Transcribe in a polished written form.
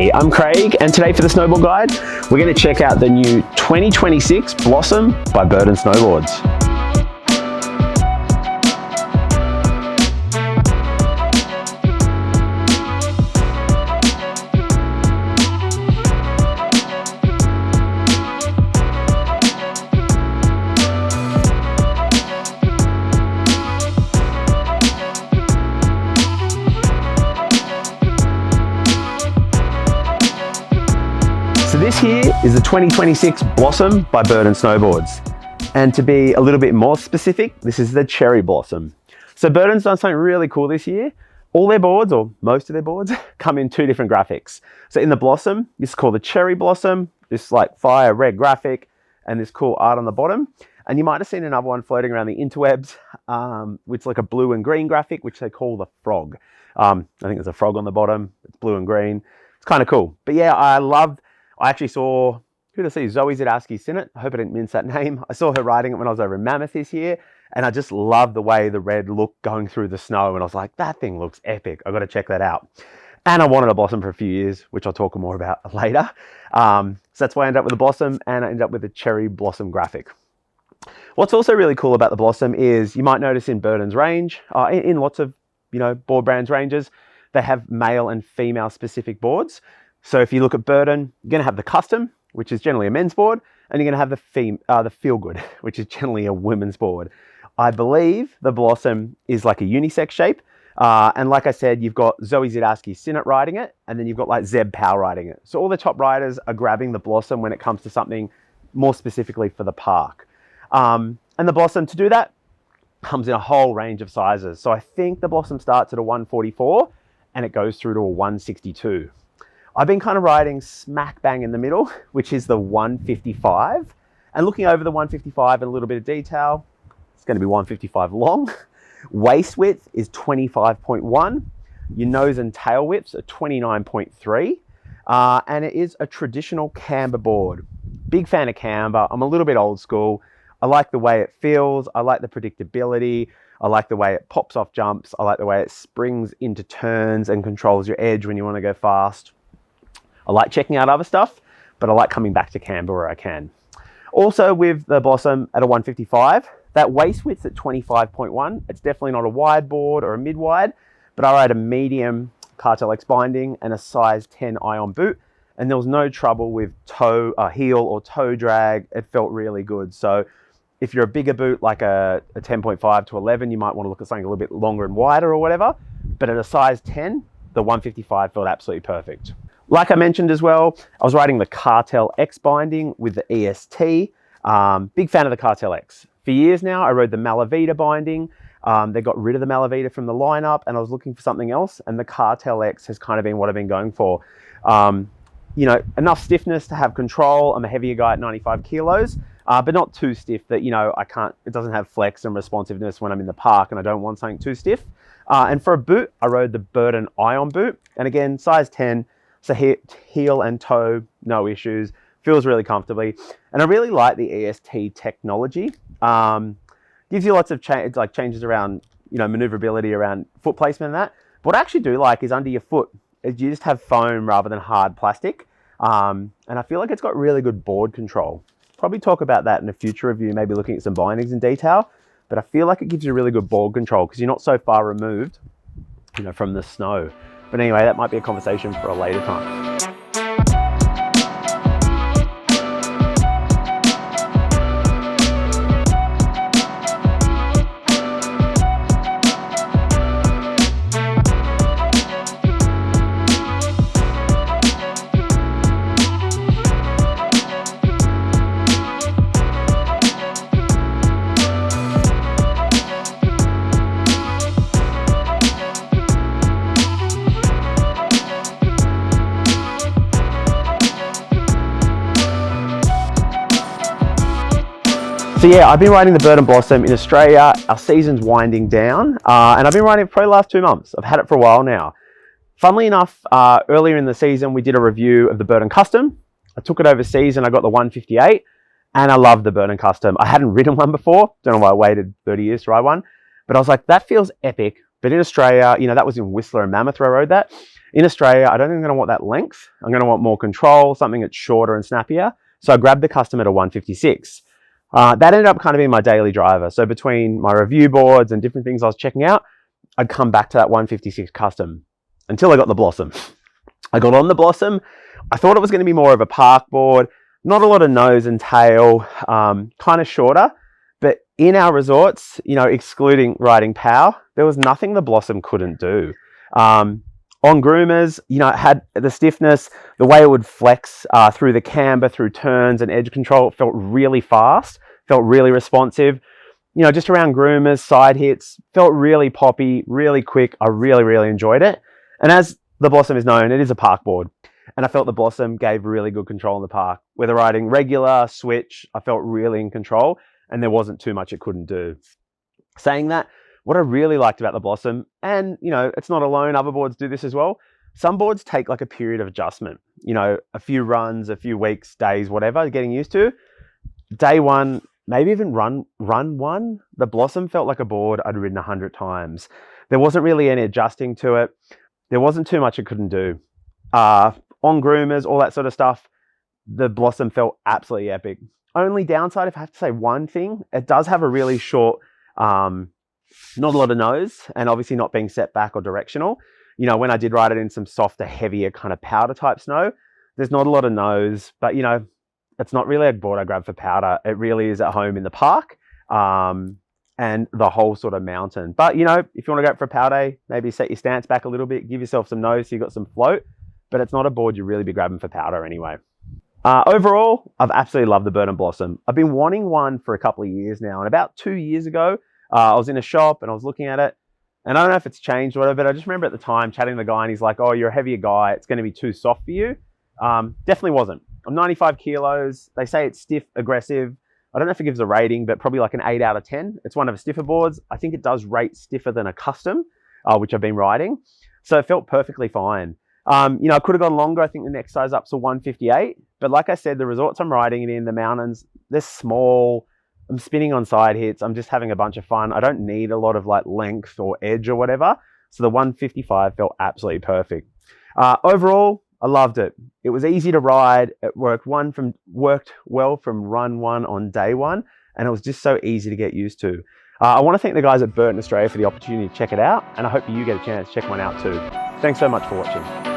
Hey, I'm Craig, and today for the Snowboard Guide, we're going to check out the new 2026 Blossom by Burton Snowboards. So this here is the 2026 Blossom by Burton Snowboards. And to be a little bit more specific, this is the Cherry Blossom. So Burton's done something really cool this year. All their boards, or most of their boards, come in two different graphics. So in the Blossom, this is called the Cherry Blossom, this like fire red graphic, and this cool art on the bottom. And you might have seen another one floating around the interwebs, which is like a blue and green graphic, which they call the frog. I think there's a frog on the bottom, it's blue and green. It's kind of cool. But yeah, I actually saw, who did I see? Zoi Sadowski-Synnott. I hope I didn't mince that name. I saw her riding it when I was over in Mammoth this year, and I just love the way the red looked going through the snow, and I was like, that thing looks epic. I've got to check that out. And I wanted a Blossom for a few years, which I'll talk more about later. So that's why I ended up with the Blossom, and I ended up with the Cherry Blossom graphic. What's also really cool about the Blossom is you might notice in Burton's range, in lots of board brands ranges, they have male and female specific boards. So if you look at Burton, you're going to have the Custom, which is generally a men's board, and you're going to have the Feel Good, which is generally a women's board. I believe the Blossom is like a unisex shape. And like I said, you've got Zoi Sadowski-Synnott riding it, and then you've got like Zeb Powell riding it. So all the top riders are grabbing the Blossom when it comes to something more specifically for the park. And the Blossom, to do that, comes in a whole range of sizes. So I think the Blossom starts at a 144 and it goes through to a 162. I've been kind of riding smack bang in the middle, which is the 155. And looking over the 155 in a little bit of detail, it's going to be 155 long. Waist width is 25.1. Your nose and tail widths are 29.3. And it is a traditional camber board. Big fan of camber. I'm a little bit old school. I like the way it feels. I like the predictability. I like the way it pops off jumps. I like the way it springs into turns and controls your edge when you want to go fast. I like checking out other stuff, but I like coming back to camber where I can. Also with the Blossom at a 155, that waist width's at 25.1. It's definitely not a wide board or a mid-wide, but I ride a medium Cartel X binding and a size 10 ion boot, and there was no trouble with heel or toe drag. It felt really good. So if you're a bigger boot, like a 10.5 to 11, you might want to look at something a little bit longer and wider or whatever. But at a size 10, the 155 felt absolutely perfect. Like I mentioned as well, I was riding the Cartel X binding with the EST. Big fan of the Cartel X. For years now, I rode the Malavita binding. They got rid of the Malavita from the lineup, and I was looking for something else, and the Cartel X has kind of been what I've been going for. Enough stiffness to have control. I'm a heavier guy at 95 kilos, but not too stiff that, it doesn't have flex and responsiveness when I'm in the park and I don't want something too stiff. And for a boot, I rode the Burton Ion boot. And again, size 10, so heel and toe, no issues. Feels really comfortably. And I really like the EST technology. Gives you lots of changes around, maneuverability around foot placement and that. But what I actually do like is under your foot, you just have foam rather than hard plastic. And I feel like it's got really good board control. Probably talk about that in a future review, maybe looking at some bindings in detail. But I feel like it gives you really good board control because you're not so far removed, from the snow. But anyway, that might be a conversation for a later time. So yeah, I've been riding the Burton Blossom in Australia. Our season's winding down, and I've been riding it for the last 2 months. I've had it for a while now. Funnily enough, earlier in the season, we did a review of the Burton Custom. I took it overseas and I got the 158, and I love the Burton Custom. I hadn't ridden one before. Don't know why I waited 30 years to ride one, but I was like, that feels epic. But in Australia, that was in Whistler and Mammoth where I rode that. In Australia, I don't think I'm gonna want that length. I'm gonna want more control, something that's shorter and snappier. So I grabbed the custom at a 156. That ended up kind of being my daily driver. So between my review boards and different things I was checking out, I'd come back to that 156 custom until I got the Blossom. I got on the Blossom. I thought it was going to be more of a park board, not a lot of nose and tail, kind of shorter. But in our resorts, you know, excluding riding POW, there was nothing the Blossom couldn't do. On groomers, you know, it had the stiffness, the way it would flex through the camber, through turns and edge control. It felt really fast, felt really responsive. You know, just around groomers, side hits, felt really poppy, really quick. I really, really enjoyed it. And as the Blossom is known, it is a park board. And I felt the Blossom gave really good control in the park. Whether riding regular, switch, I felt really in control and there wasn't too much it couldn't do. Saying that, what I really liked about the Blossom, and you know, it's not alone, other boards do this as well. Some boards take like a period of adjustment, you know, a few runs, a few weeks, days, whatever, getting used to. Day one, maybe even run one, the Blossom felt like a board I'd ridden 100 times. There wasn't really any adjusting to it. There wasn't too much it couldn't do. On groomers, all that sort of stuff, the Blossom felt absolutely epic. Only downside, if I have to say one thing, it does have a really short, not a lot of nose, and obviously not being set back or directional. You know, when I did ride it in some softer, heavier kind of powder type snow, there's not a lot of nose, but you know, it's not really a board I grab for powder. It really is at home in the park and the whole sort of mountain. But you know, if you want to go for a pow day, maybe set your stance back a little bit, give yourself some nose so you've got some float, but it's not a board you really be grabbing for powder anyway. Overall, I've absolutely loved the Burton Blossom. I've been wanting one for a couple of years now, and about 2 years ago, I was in a shop and I was looking at it, and I don't know if it's changed or whatever, but I just remember at the time chatting to the guy and he's like, oh, you're a heavier guy, it's going to be too soft for you. Definitely wasn't. I'm 95 kilos. They say it's stiff, aggressive. I don't know if it gives a rating, but probably like an 8 out of 10. It's one of the stiffer boards. I think it does rate stiffer than a custom, which I've been riding. So it felt perfectly fine. You know, I could have gone longer. I think the next size up to 158. But like I said, the resorts I'm riding it in, the mountains, they're small. I'm spinning on side hits. I'm just having a bunch of fun. I don't need a lot of like length or edge or whatever. So the 155 felt absolutely perfect. Overall, I loved it. It was easy to ride. It worked well from run one on day one. And it was just so easy to get used to. I want to thank the guys at Burton Australia for the opportunity to check it out. And I hope you get a chance to check one out too. Thanks so much for watching.